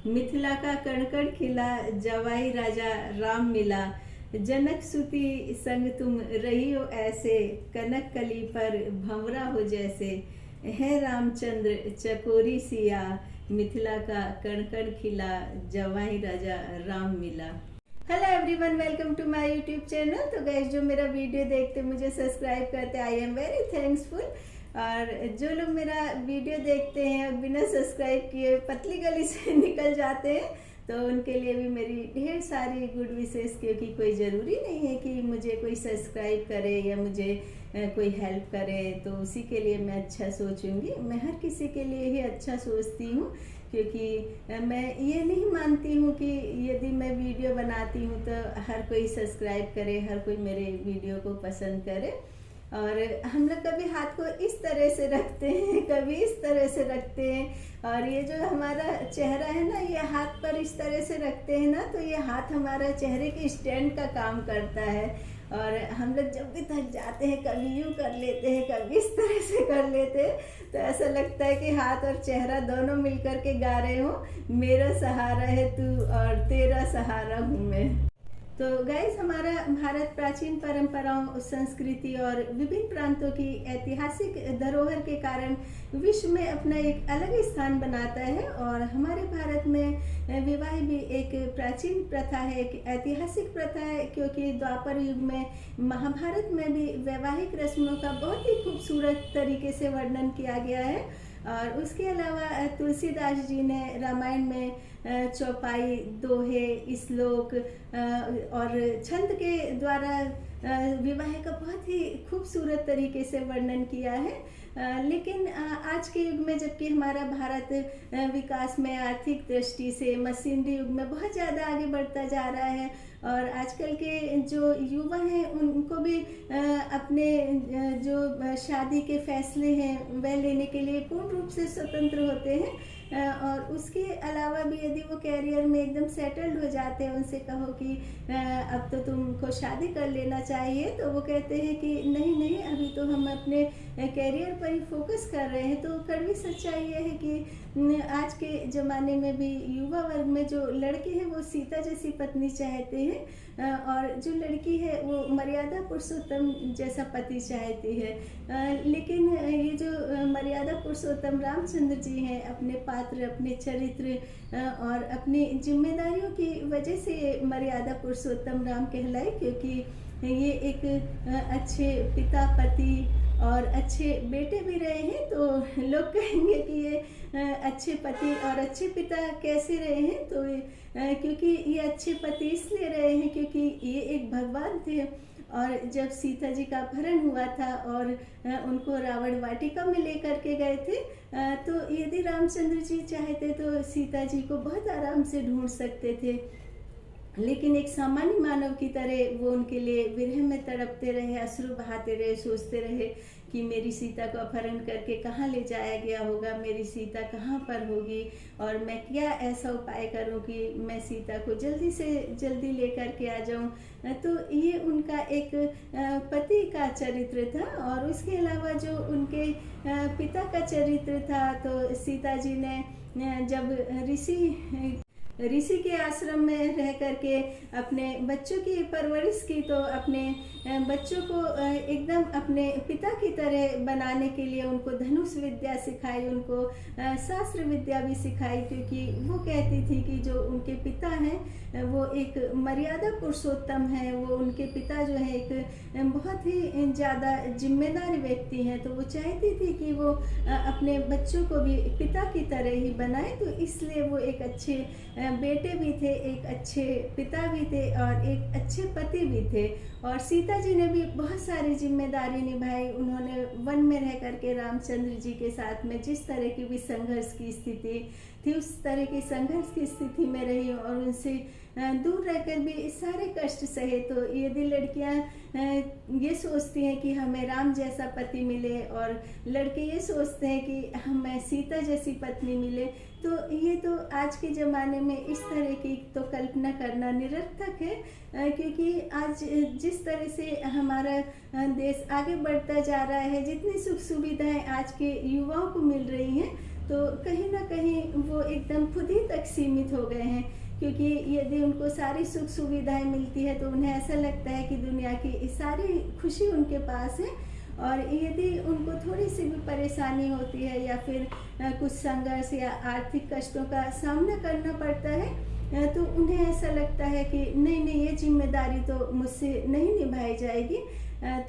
मिथिला का कण कण खिला, जवाई राजा राम मिला। जनक सुती संग तुम रही हो ऐसे, कनक कली पर भंवरा हो जैसे। है रामचंद्र चकोरी सिया, मिथिला का कण कण खिला, जवाई राजा राम मिला। Hello everyone, welcome to my YouTube channel. तो गाइस, जो मेरा वीडियो देखते मुझे सब्सक्राइब करते, आई एम वेरी थैंक्सफुल। और जो लोग मेरा वीडियो देखते हैं बिना सब्सक्राइब किए पतली गली से निकल जाते हैं, तो उनके लिए भी मेरी ढेर सारी गुड विशेष, क्योंकि कोई ज़रूरी नहीं है कि मुझे कोई सब्सक्राइब करे या मुझे कोई हेल्प करे, तो उसी के लिए मैं अच्छा सोचूंगी। मैं हर किसी के लिए ही अच्छा सोचती हूँ, क्योंकि मैं ये नहीं मानती हूँ कि यदि मैं वीडियो बनाती हूँ तो हर कोई सब्सक्राइब करे, हर कोई मेरे वीडियो को पसंद करे। और हम लोग कभी हाथ को इस तरह से रखते हैं, कभी इस तरह से रखते हैं। और ये जो हमारा चेहरा है ना, ये हाथ पर इस तरह से रखते हैं ना, तो ये हाथ हमारा चेहरे के स्टैंड का काम करता है। और हम लोग जब भी थक जाते हैं, कभी यूँ कर लेते हैं, कभी इस तरह से कर लेते हैं, तो ऐसा लगता है कि हाथ और चेहरा दोनों मिलकर के गा रहे हो, मेरा सहारा है तू और तेरा सहारा हूँ मैं। तो गाइस, हमारा भारत प्राचीन परंपराओं, संस्कृति और विभिन्न प्रांतों की ऐतिहासिक धरोहर के कारण विश्व में अपना एक अलग स्थान बनाता है। और हमारे भारत में विवाह भी एक प्राचीन प्रथा है, एक ऐतिहासिक प्रथा है, क्योंकि द्वापर युग में, महाभारत में भी वैवाहिक रस्मों का बहुत ही खूबसूरत तरीके से वर्णन किया गया है। और उसके अलावा तुलसीदास जी ने रामायण में चौपाई, दोहे, श्लोक और छंद के द्वारा विवाह का बहुत ही खूबसूरत तरीके से वर्णन किया है। लेकिन आज के युग में, जबकि हमारा भारत विकास में, आर्थिक दृष्टि से, मशीनरी युग में बहुत ज़्यादा आगे बढ़ता जा रहा है, और आजकल के जो युवा हैं उनको भी अपने जो शादी के फैसले हैं वह लेने के लिए पूर्ण रूप से स्वतंत्र होते हैं। और उसके अलावा भी यदि वो कैरियर में एकदम सेटल्ड हो जाते हैं, उनसे कहो कि अब तो तुमको शादी कर लेना चाहिए, तो वो कहते हैं कि नहीं नहीं, अभी तो हम अपने कैरियर पर ही फोकस कर रहे हैं। तो कड़वी सच्चाई ये है कि आज के ज़माने में भी युवा वर्ग में जो लड़के हैं वो सीता जैसी पत्नी चाहते हैं, और जो लड़की है वो मर्यादा पुरुषोत्तम जैसा पति चाहती है। लेकिन ये जो मर्यादा पुरुषोत्तम रामचंद्र जी हैं, अपने पात्र, अपने चरित्र और अपनी जिम्मेदारियों की वजह से ये मर्यादा पुरुषोत्तम राम कहलाए, क्योंकि ये एक अच्छे पिता, पति और अच्छे बेटे भी रहे हैं। तो लोग कहेंगे कि ये अच्छे पति और अच्छे पिता कैसे रहे हैं, तो क्योंकि ये अच्छे पति इसलिए रहे हैं क्योंकि ये एक भगवान थे। और जब सीता जी का अपहरण हुआ था और उनको रावण वाटिका में लेकर के गए थे, तो यदि रामचंद्र जी चाहते तो सीता जी को बहुत आराम से ढूंढ सकते थे, लेकिन एक सामान्य मानव की तरह वो उनके लिए विरह में तड़पते रहे, अश्रु बहाते रहे, सोचते रहे कि मेरी सीता को अपहरण करके कहाँ ले जाया गया होगा, मेरी सीता कहाँ पर होगी, और मैं क्या ऐसा उपाय करूं कि मैं सीता को जल्दी से जल्दी लेकर के आ जाऊं। तो ये उनका एक पति का चरित्र था। और उसके अलावा जो उनके पिता का चरित्र था, तो सीता जी ने जब ऋषि के आश्रम में रह करके अपने बच्चों की परवरिश की, तो अपने बच्चों को एकदम अपने पिता की तरह बनाने के लिए उनको धनुष विद्या सिखाई, उनको शास्त्र विद्या भी सिखाई, क्योंकि वो कहती थी कि जो उनके पिता हैं वो एक मर्यादा पुरुषोत्तम है, वो उनके पिता जो है एक बहुत ही ज़्यादा जिम्मेदार व्यक्ति हैं। तो वो चाहती थी कि वो अपने बच्चों को भी पिता की तरह ही बनाए, तो इसलिए वो एक अच्छे बेटे भी थे, एक अच्छे पिता भी थे और एक अच्छे पति भी थे। और सीता जी ने भी बहुत सारी जिम्मेदारी निभाई। उन्होंने वन में रह करके रामचंद्र जी के साथ में जिस तरह की भी संघर्ष की स्थिति थी, उस तरह की संघर्ष की स्थिति में रही और उनसे दूर रहकर भी सारे कष्ट सहे। तो यदि लड़कियां ये सोचती हैं कि हमें राम जैसा पति मिले और लड़के ये सोचते हैं कि हमें सीता जैसी पत्नी मिले, तो ये तो आज के ज़माने में इस तरह की तो कल्पना करना निरर्थक है, क्योंकि आज जिस तरह से हमारा देश आगे बढ़ता जा रहा है, जितनी सुख सुविधाएं आज के युवाओं को मिल रही हैं, तो कहीं ना कहीं वो एकदम खुद ही तक सीमित हो गए हैं, क्योंकि यदि उनको सारी सुख सुविधाएं मिलती है तो उन्हें ऐसा लगता है कि दुनिया की सारी खुशी उनके पास है। और यदि उनको थोड़ी सी भी परेशानी होती है या फिर कुछ संघर्ष या आर्थिक कष्टों का सामना करना पड़ता है, तो उन्हें ऐसा लगता है कि नहीं नहीं, ये जिम्मेदारी तो मुझसे नहीं निभाई जाएगी।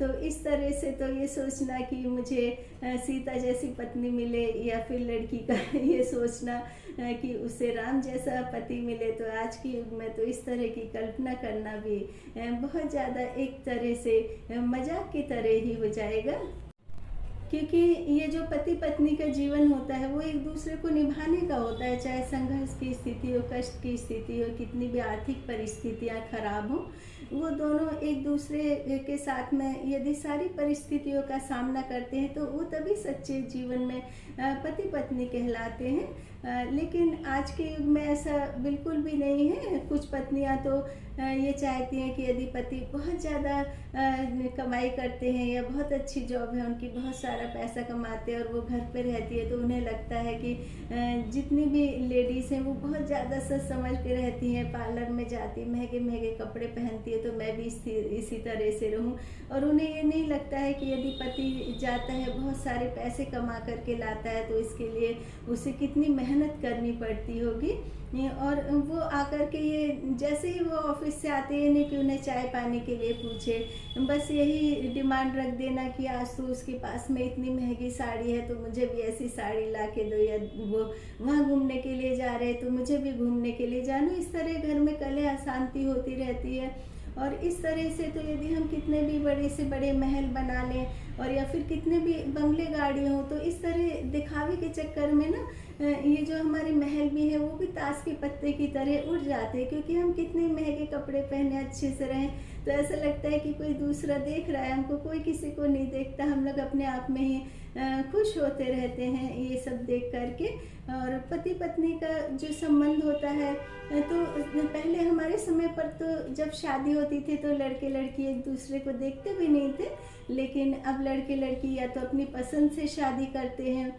तो इस तरह से तो ये सोचना कि मुझे सीता जैसी पत्नी मिले, या फिर लड़की का ये सोचना कि उसे राम जैसा पति मिले, तो आज के युग में तो इस तरह की कल्पना करना भी बहुत ज़्यादा एक तरह से मजाक की तरह ही हो जाएगा। क्योंकि ये जो पति पत्नी का जीवन होता है वो एक दूसरे को निभाने का होता है, चाहे संघर्ष की स्थिति हो, कष्ट की स्थिति हो, कितनी भी आर्थिक परिस्थितियाँ खराब हो, वो दोनों एक दूसरे के साथ में यदि सारी परिस्थितियों का सामना करते हैं तो वो तभी सच्चे जीवन में पति पत्नी कहलाते हैं। लेकिन आज के युग में ऐसा बिल्कुल भी नहीं है। कुछ पत्नियां तो ये चाहती हैं कि यदि पति बहुत ज़्यादा कमाई करते हैं या बहुत अच्छी जॉब है उनकी, बहुत सारा पैसा कमाते हैं और वो घर पे रहती है, तो उन्हें लगता है कि जितनी भी लेडीज़ हैं वो बहुत ज़्यादा सच समझ के रहती हैं, पार्लर में जाती, महंगे महंगे कपड़े पहनती है, तो मैं भी इसी तरह से रहूं। और उन्हें ये नहीं लगता है कि यदि पति जाता है बहुत सारे पैसे कमा करके लाता है तो इसके लिए उसे कितनी मेहनत करनी पड़ती होगी। और वो आकर के ये जैसे ही वो ऑफिस से आते हैं, नहीं कि उन्हें चाय पानी के लिए पूछे, बस यही डिमांड रख देना कि आज तो उसके पास में इतनी महंगी साड़ी है तो मुझे भी ऐसी साड़ी ला के दो, या वो वहाँ घूमने के लिए जा रहे हैं तो मुझे भी घूमने के लिए जानो। इस तरह घर में कलह अशांति होती रहती है। और इस तरह से तो यदि हम कितने भी बड़े से बड़े महल बना लें और या फिर कितने भी बंगले गाड़ी हों, तो इस तरह दिखावे के चक्कर में ना ये जो हमारे महल भी है वो भी ताश के पत्ते की तरह उड़ जाते हैं। क्योंकि हम कितने महंगे कपड़े पहने, अच्छे से रहें, तो ऐसा लगता है कि कोई दूसरा देख रहा है हमको, कोई किसी को नहीं देखता, हम लोग अपने आप में ही खुश होते रहते हैं ये सब देख करके। और पति पत्नी का जो संबंध होता है, तो पहले हमारे समय पर तो जब शादी होती थी तो लड़के लड़की एक दूसरे को देखते भी नहीं थे, लेकिन अब लड़के लड़की या तो अपनी पसंद से शादी करते हैं,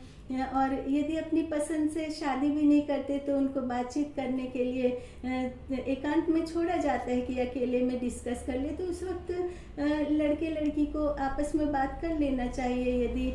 और यदि अपनी पसंद से शादी भी नहीं करते तो उनको बातचीत करने के लिए एकांत में छोड़ा जाता है कि अकेले में डिस्कस कर ले। तो उस वक्त लड़के लड़की को आपस में बात कर लेना चाहिए। यदि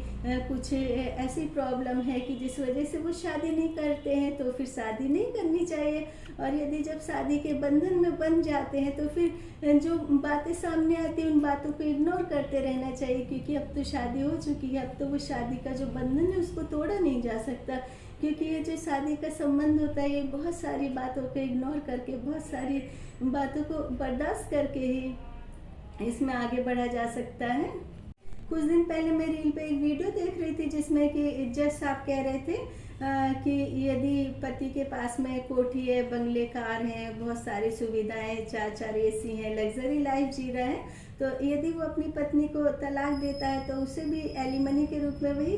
कुछ ऐसी प्रॉब्लम है कि जिस वजह से वो शादी नहीं करते हैं तो फिर शादी नहीं करनी चाहिए। और यदि जब शादी के बंधन में बंध जाते हैं तो फिर जो बातें सामने आती हैं उन बातों को इग्नोर करते रहना चाहिए, क्योंकि अब तो शादी हो चुकी है, अब तो वो शादी का जो बंधन है उसको तोड़ा नहीं जा सकता। क्योंकि ये जो शादी का संबंध होता है ये बहुत सारी बातों को इग्नोर करके, बहुत सारी बातों को बर्दाश्त करके ही इसमें आगे बढ़ा जा सकता है। कुछ दिन पहले मैं रील पे एक वीडियो देख रही थी जिसमें कि जज साहब कह रहे थे कि यदि पति के पास में कोठी है, बंगले, कार हैं, बहुत सारी सुविधाएं, 4-4 एसी हैं, लग्जरी लाइफ जी रहा है, तो यदि वो अपनी पत्नी को तलाक देता है तो उसे भी एलिमनी के रूप में वही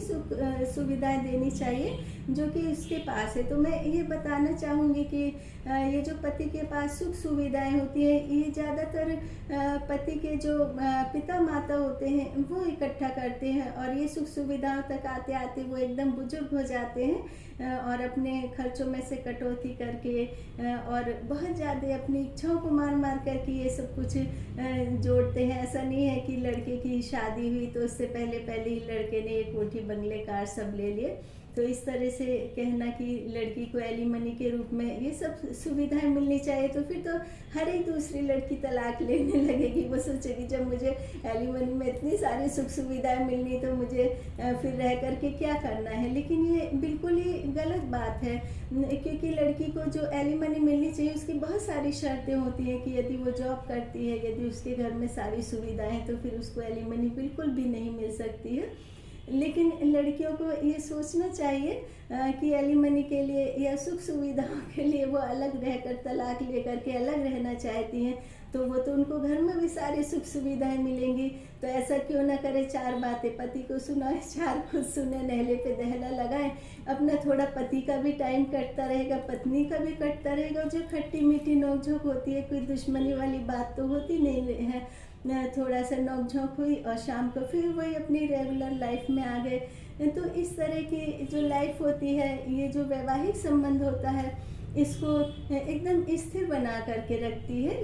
सुविधाएं देनी चाहिए जो कि उसके पास है। तो मैं ये बताना चाहूँगी कि ये जो पति के पास सुख सुविधाएं होती हैं ये ज़्यादातर पति के जो पिता माता होते हैं वो इकट्ठा करते हैं, और ये सुख सुविधाओं तक आते आते वो एकदम बुजुर्ग हो जाते हैं और अपने खर्चों में से कटौती करके और बहुत ज़्यादा अपनी इच्छाओं को मार मार करके ये सब कुछ जोड़ते हैं। ऐसा नहीं है कि लड़के की शादी हुई तो उससे पहले पहले ही लड़के ने एक कोठी, बंगले, कार सब ले लिए। तो इस तरह से कहना कि लड़की को एलिमनी के रूप में ये सब सुविधाएं मिलनी चाहिए, तो फिर तो हर एक दूसरी लड़की तलाक लेने लगेगी। वो सोचेगी जब मुझे एलिमनी में इतनी सारी सुख सुविधाएं मिलनी तो मुझे फिर रह करके क्या करना है। लेकिन ये बिल्कुल ही गलत बात है, क्योंकि लड़की को जो एलिमनी मिलनी चाहिए उसकी बहुत सारी शर्तें होती हैं कि यदि वो जॉब करती है, यदि उसके घर में सारी सुविधाएं हैं तो फिर उसको एलिमनी बिल्कुल भी नहीं मिल सकती है। लेकिन लड़कियों को ये सोचना चाहिए कि एलिमनी के लिए या सुख सुविधाओं के लिए वो अलग रहकर, तलाक लेकर के अलग रहना चाहती हैं, तो वो तो उनको घर में भी सारी सुख सुविधाएं मिलेंगी। तो ऐसा क्यों ना करे, 4 बातें पति को सुनाए, 4 खुद सुने, नहले पे दहला लगाए, अपना थोड़ा पति का भी टाइम कटता रहेगा, पत्नी का भी कटता रहेगा। जो खट्टी मीठी नोकझोंक होती है, कोई दुश्मनी वाली बात तो होती नहीं है, थोड़ा सा नोक-झोंक हुई और शाम को फिर वही अपनी रेगुलर लाइफ में आ गए। तो इस तरह की जो लाइफ होती है, ये जो वैवाहिक संबंध होता है, इसको एकदम स्थिर बना कर के रखती है।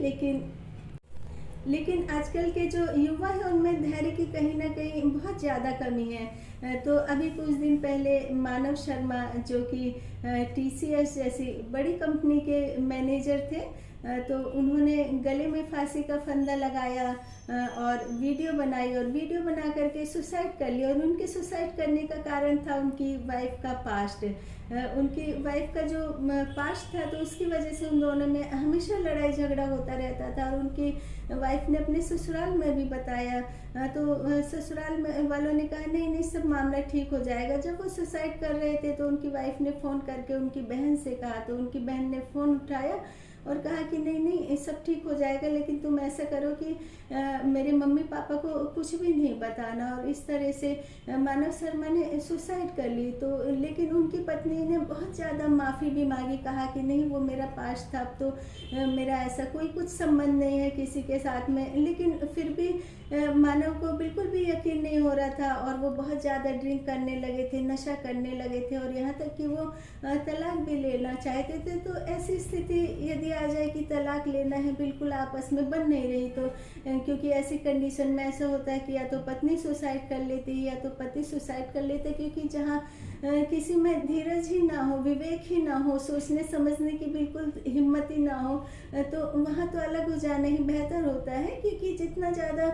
लेकिन आजकल के जो युवा हैं उनमें धैर्य की कहीं न कहीं बहुत ज़्यादा कमी है। तो अभी कुछ दिन पहले मानव शर्मा, जो कि टीसीएस जैसी बड़ी कंपनी के मैनेजर थे, तो उन्होंने गले में फांसी का फंदा लगाया और वीडियो बनाई और वीडियो बना करके सुसाइड कर लिया। और उनके सुसाइड करने का कारण था उनकी वाइफ का पास्ट। उनकी वाइफ का जो पास्ट था, तो उसकी वजह से उन दोनों में हमेशा लड़ाई झगड़ा होता रहता था। और उनकी वाइफ ने अपने ससुराल में भी बताया, तो ससुराल में वालों ने कहा नहीं नहीं, सब मामला ठीक हो जाएगा। जब वो सुसाइड कर रहे थे तो उनकी वाइफ ने फ़ोन करके उनकी बहन से कहा, तो उनकी बहन ने फ़ोन उठाया और कहा कि नहीं नहीं, सब ठीक हो जाएगा, लेकिन तुम ऐसा करो कि मेरे मम्मी पापा को कुछ भी नहीं बताना। और इस तरह से मानव शर्मा ने सुसाइड कर ली। तो लेकिन उनकी पत्नी ने बहुत ज़्यादा माफ़ी भी मांगी, कहा कि नहीं, वो मेरा पास्ट था, अब तो मेरा ऐसा कोई कुछ संबंध नहीं है किसी के साथ में। लेकिन फिर भी मानव को बिल्कुल भी यकीन नहीं हो रहा था और वो बहुत ज़्यादा ड्रिंक करने लगे थे, नशा करने लगे थे और यहाँ तक कि वो तलाक भी लेना चाहते थे। तो ऐसी स्थिति यदि आ जाए कि तलाक लेना है, बिल्कुल आपस में बन नहीं रही, तो क्योंकि ऐसी कंडीशन में ऐसा होता है कि या तो पत्नी सुसाइड कर लेती है या तो पति सुसाइड कर लेते, क्योंकि जहाँ किसी में धीरज ही ना हो, विवेक ही ना हो, सोचने समझने की बिल्कुल हिम्मत ही ना हो, तो वहाँ तो अलग हो जाना ही बेहतर होता है। क्योंकि जितना ज़्यादा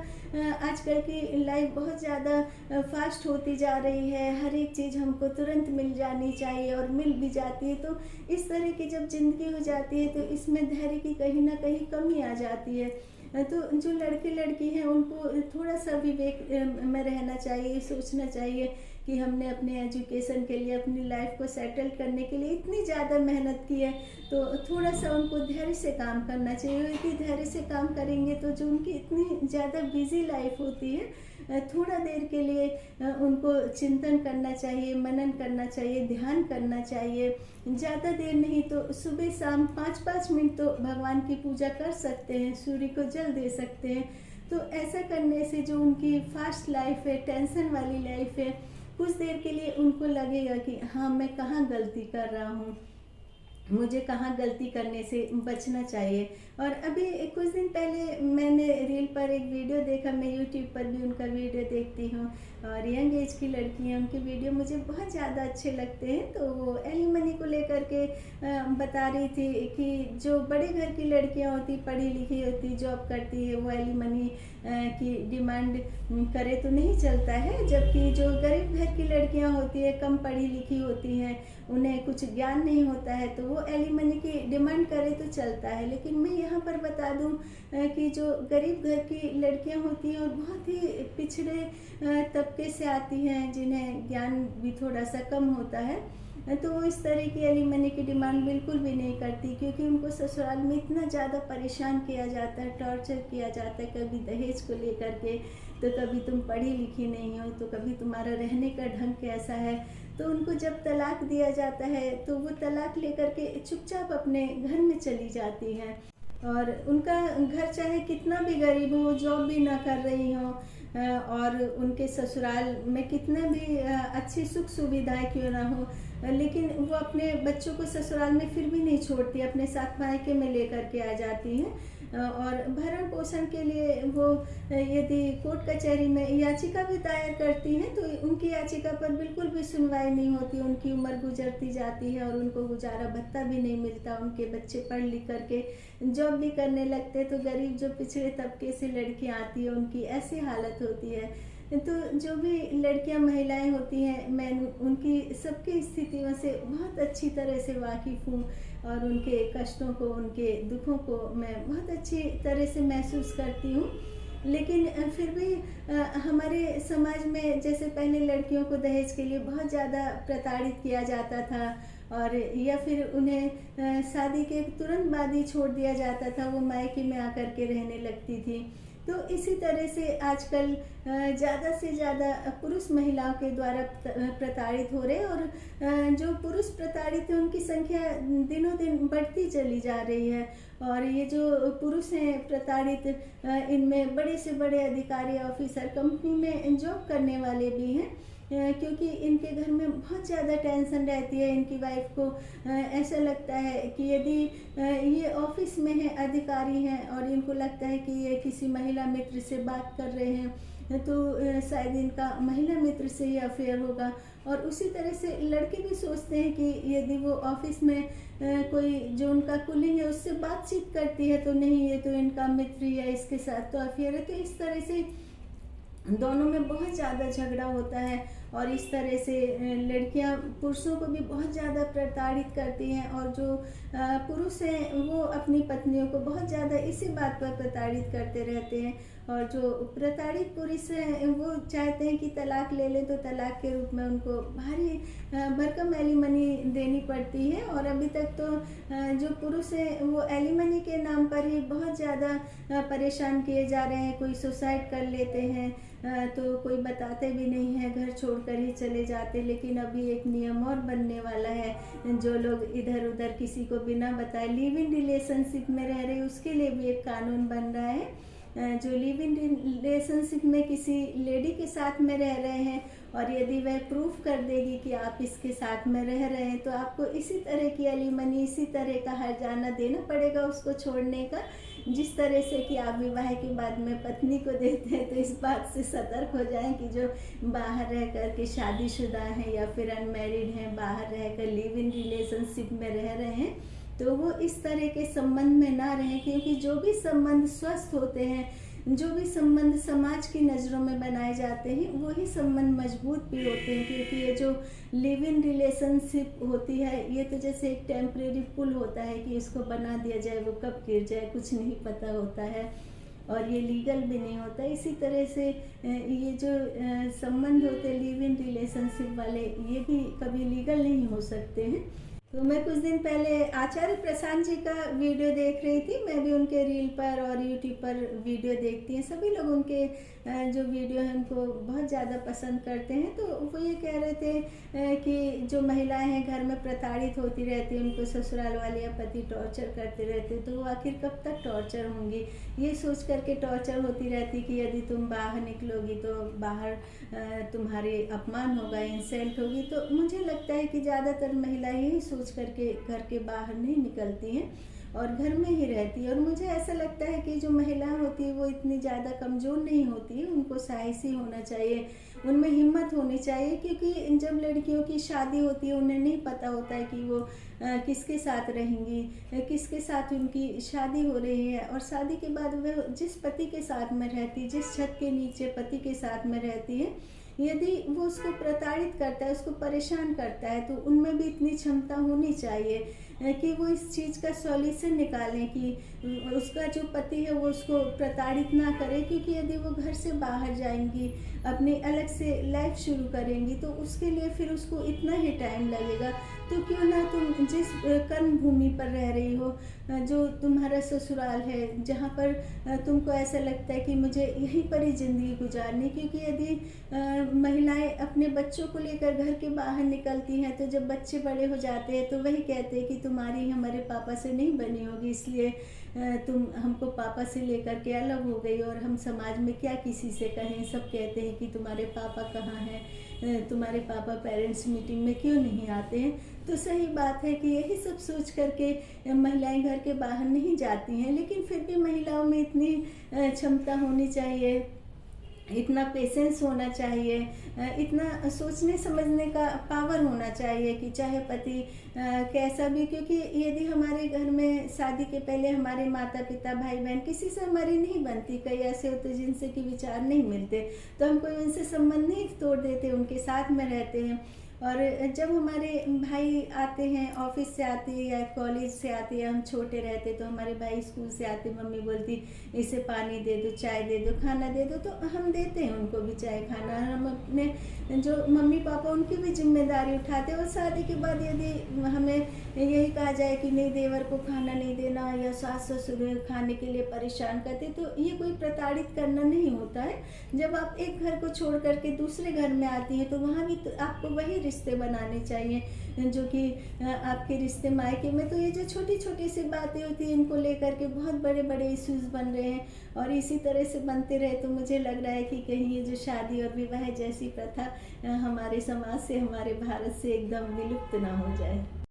आजकल की लाइफ बहुत ज़्यादा फास्ट होती जा रही है, हर एक चीज़ हमको तुरंत मिल जानी चाहिए और मिल भी जाती है, तो इस तरह की जब ज़िंदगी हो जाती है तो इसमें धैर्य की कहीं ना कहीं कमी आ जाती है। तो जो लड़के लड़की हैं उनको थोड़ा सा विवेक में रहना चाहिए, सोचना चाहिए कि हमने अपने एजुकेशन के लिए, अपनी लाइफ को सेटल करने के लिए इतनी ज़्यादा मेहनत की है, तो थोड़ा सा उनको धैर्य से काम करना चाहिए। यदि धैर्य से काम करेंगे तो जो उनकी इतनी ज़्यादा बिजी लाइफ होती है, थोड़ा देर के लिए उनको चिंतन करना चाहिए, मनन करना चाहिए, ध्यान करना चाहिए। ज़्यादा देर नहीं तो सुबह शाम 5-5 मिनट तो भगवान की पूजा कर सकते हैं, सूर्य को जल दे सकते हैं। तो ऐसा करने से जो उनकी फास्ट लाइफ है, टेंशन वाली लाइफ है, कुछ देर के लिए उनको लगेगा कि हाँ, मैं कहाँ गलती कर रहा हूँ, मुझे कहाँ गलती करने से बचना चाहिए। और अभी कुछ दिन पहले मैंने रील पर एक वीडियो देखा, मैं यूट्यूब पर भी उनका वीडियो देखती हूँ और यंग एज की लड़कियाँ, उनके वीडियो मुझे बहुत ज़्यादा अच्छे लगते हैं। तो वो एलिमनी को लेकर के बता रही थी कि जो बड़े घर की लड़कियाँ होती, पढ़ी लिखी होती, जॉब करती है, वो एलिमनी की डिमांड करे तो नहीं चलता है, जबकि जो गरीब घर की लड़कियाँ होती है, कम पढ़ी लिखी होती हैं, उन्हें कुछ ज्ञान नहीं होता है, तो वो एलिमनी की डिमांड करे तो चलता है। लेकिन मैं यहाँ पर बता दूँ कि जो गरीब घर की लड़कियाँ होती हैं और बहुत ही पिछड़े तबके से आती हैं, जिन्हें ज्ञान भी थोड़ा सा कम होता है, तो वो इस तरह की एलिमनी की डिमांड बिल्कुल भी नहीं करती, क्योंकि उनको ससुराल में इतना ज़्यादा परेशान किया जाता है, टॉर्चर किया जाता है, कभी दहेज को लेकर के, तो कभी तुम पढ़ी लिखी नहीं हो, तो कभी तुम्हारा रहने का ढंग कैसा है। तो उनको जब तलाक दिया जाता है तो वो तलाक लेकर के चुपचाप अपने घर में चली जाती हैं और उनका घर चाहे कितना भी गरीब हो, जॉब भी ना कर रही हो और उनके ससुराल में कितना भी अच्छी सुख सुविधाएं क्यों ना हो, लेकिन वो अपने बच्चों को ससुराल में फिर भी नहीं छोड़ती, अपने साथ मायके में लेकर के आ जाती हैं। और भरण पोषण के लिए वो यदि कोर्ट कचहरी में याचिका भी दायर करती हैं तो उनकी याचिका पर बिल्कुल भी सुनवाई नहीं होती, उनकी उम्र गुजरती जाती है और उनको गुजारा भत्ता भी नहीं मिलता। उनके बच्चे पढ़ लिख करके जॉब भी करने लगते, तो गरीब जो पिछड़े तबके से लड़कियां आती है उनकी ऐसी हालत होती है। तो जो भी लड़कियां महिलाएं होती हैं, मैं उनकी सबकी स्थितियों से बहुत अच्छी तरह से वाकिफ़ हूँ और उनके कष्टों को, उनके दुखों को मैं बहुत अच्छी तरह से महसूस करती हूँ। लेकिन फिर भी हमारे समाज में जैसे पहले लड़कियों को दहेज के लिए बहुत ज़्यादा प्रताड़ित किया जाता था और या फिर उन्हें शादी के तुरंत बाद ही छोड़ दिया जाता था, वो मायके में आकर के रहने लगती थी। तो इसी तरह से आजकल ज़्यादा से ज़्यादा पुरुष महिलाओं के द्वारा प्रताड़ित हो रहे हैं, और जो पुरुष प्रताड़ित हैं उनकी संख्या दिनों दिन बढ़ती चली जा रही है। और ये जो पुरुष हैं प्रताड़ित, इनमें बड़े से बड़े अधिकारी, ऑफिसर, कंपनी में जॉब करने वाले भी हैं, क्योंकि इनके घर में बहुत ज़्यादा टेंशन रहती है। इनकी वाइफ को ऐसा लगता है कि यदि ये ऑफिस में है, अधिकारी हैं, और इनको लगता है कि ये किसी महिला मित्र से बात कर रहे हैं, तो शायद इनका महिला मित्र से ही अफेयर होगा। और उसी तरह से लड़के भी सोचते हैं कि यदि वो ऑफिस में कोई जो उनका कुलीग है उससे बातचीत करती है तो नहीं, ये तो इनका मित्र ही है, इसके साथ तो अफेयर है। तो इस तरह से दोनों में बहुत ज़्यादा झगड़ा होता है, और इस तरह से लड़कियां पुरुषों को भी बहुत ज़्यादा प्रताड़ित करती हैं, और जो पुरुष हैं वो अपनी पत्नियों को बहुत ज़्यादा इसी बात पर प्रताड़ित करते रहते हैं। और जो प्रताड़ित पुरुष हैं वो चाहते हैं कि तलाक ले लें, तो तलाक के रूप में उनको भारी भरकम एलिमनी देनी पड़ती है। और अभी तक तो जो पुरुष हैं वो एलिमनी के नाम पर ही बहुत ज़्यादा परेशान किए जा रहे हैं। कोई सुसाइड कर लेते हैं, तो कोई बताते भी नहीं है, घर छोड़कर ही चले जाते। लेकिन अभी एक नियम और बनने वाला है, जो लोग इधर उधर किसी को बिना बताए लिव इन रिलेशनशिप में रह रहे, उसके लिए भी एक कानून बन रहा है। जो लिव इन रिलेशनशिप में किसी लेडी के साथ में रह रहे हैं, और यदि वह प्रूफ कर देगी कि आप इसके साथ में रह रहे हैं, तो आपको इसी तरह की एलिमनी, इसी तरह का हर्जाना देना पड़ेगा उसको छोड़ने का, जिस तरह से कि आप विवाह के बाद में पत्नी को देते हैं। तो इस बात से सतर्क हो जाएं कि जो बाहर रह कर के शादीशुदा हैं या फिर अनमैरिड हैं, बाहर रह कर लिव इन रिलेशनशिप में रह रहे हैं, तो वो इस तरह के संबंध में ना रहें। क्योंकि जो भी संबंध स्वस्थ होते हैं, जो भी संबंध समाज की नज़रों में बनाए जाते हैं, वही संबंध मजबूत भी होते हैं। क्योंकि ये जो लिव इन रिलेशनशिप होती है, ये तो जैसे एक टेम्परेरी पुल होता है कि इसको बना दिया जाए, वो कब गिर जाए कुछ नहीं पता होता है, और ये लीगल भी नहीं होता। इसी तरह से ये जो संबंध होते हैं लिव इन रिलेशनशिप वाले, ये भी कभी लीगल नहीं हो सकते हैं। तो मैं कुछ दिन पहले आचार्य प्रशांत जी का वीडियो देख रही थी। मैं भी उनके रील पर और यूट्यूब पर वीडियो देखती हैं। सभी लोग उनके जो वीडियो हैं उनको बहुत ज़्यादा पसंद करते हैं। तो वो ये कह रहे थे कि जो महिलाएं हैं घर में प्रताड़ित होती रहती हैं, उनको ससुराल वाले या पति टॉर्चर करते रहते, तो वो आखिर कब तक टॉर्चर होंगी, ये सोच करके टॉर्चर होती रहती कि यदि तुम बाहर निकलोगी तो बाहर तुम्हारे अपमान होगा, इंसल्ट होगी। तो मुझे लगता है कि ज़्यादातर महिलाएं यही सोच करके घर के बाहर नहीं निकलती हैं और घर में ही रहती है। और मुझे ऐसा लगता है कि जो महिलाएं होती है वो इतनी ज़्यादा कमज़ोर नहीं होती है, उनको साहसी होना चाहिए, उनमें हिम्मत होनी चाहिए। क्योंकि जब लड़कियों की शादी होती है उन्हें नहीं पता होता है कि वो किसके साथ रहेंगी, किसके साथ उनकी शादी हो रही है। और शादी के बाद वह जिस पति के साथ में रहती, जिस छत के नीचे पति के साथ में रहती है, यदि वो उसको प्रताड़ित करता है, उसको परेशान करता है, तो उनमें भी इतनी क्षमता होनी चाहिए कि वो इस चीज़ का सॉल्यूशन निकालें कि उसका जो पति है वो उसको प्रताड़ित ना करे। क्योंकि यदि वो घर से बाहर जाएंगी, अपनी अलग से लाइफ शुरू करेंगी, तो उसके लिए फिर उसको इतना ही टाइम लगेगा। तो क्यों ना तुम जिस कर्म भूमि पर रह रही हो, जो तुम्हारा ससुराल है, जहाँ पर तुमको ऐसा लगता है कि मुझे यहीं पर ही ज़िंदगी गुजारनी। क्योंकि यदि महिलाएं अपने बच्चों को लेकर घर के बाहर निकलती हैं, तो जब बच्चे बड़े हो जाते हैं तो वही कहते हैं कि तुम्हारी हमारे पापा से नहीं बनी होगी, इसलिए तुम हमको पापा से लेकर के अलग हो गई, और हम समाज में क्या किसी से कहें। सब कहते हैं कि तुम्हारे पापा कहाँ हैं, तुम्हारे पापा पेरेंट्स मीटिंग में क्यों नहीं आते हैं। तो सही बात है कि यही सब सोच करके महिलाएं घर के बाहर नहीं जाती हैं। लेकिन फिर भी महिलाओं में इतनी क्षमता होनी चाहिए, इतना पेशेंस होना चाहिए, इतना सोचने समझने का पावर होना चाहिए कि चाहे पति कैसा भी। क्योंकि यदि हमारे घर में शादी के पहले हमारे माता पिता भाई बहन किसी से हमारी नहीं बनती, कई ऐसे होते जिनसे कि विचार नहीं मिलते, तो हम कोई उनसे संबंध नहीं तोड़ देते, उनके साथ में रहते हैं। और जब हमारे भाई आते हैं, ऑफिस से आते हैं या कॉलेज से आते हैं, हम छोटे रहते तो हमारे भाई स्कूल से आते, मम्मी बोलती इसे पानी दे दो, चाय दे दो, खाना दे दो, तो हम देते हैं उनको भी चाय खाना। हम अपने जो मम्मी पापा उनकी भी जिम्मेदारी उठाते हैं। और शादी के बाद यदि हमें यही कहा जाए कि नहीं देवर को खाना नहीं देना या सास ससुर खाने के लिए परेशान करते, तो ये कोई प्रताड़ित करना नहीं होता है। जब आप एक घर को छोड़ करके दूसरे घर में आती हैं तो वहाँ भी तो आपको वही रिश्ते बनाने चाहिए जो कि आपके रिश्ते मायके में। तो ये जो छोटी छोटी सी बातें होती हैं, इनको लेकर के बहुत बड़े बड़े इश्यूज बन रहे हैं, और इसी तरह से बनते रहे तो मुझे लग रहा है कि कहीं ये जो शादी और विवाह जैसी प्रथा हमारे समाज से, हमारे भारत से एकदम विलुप्त ना हो जाए।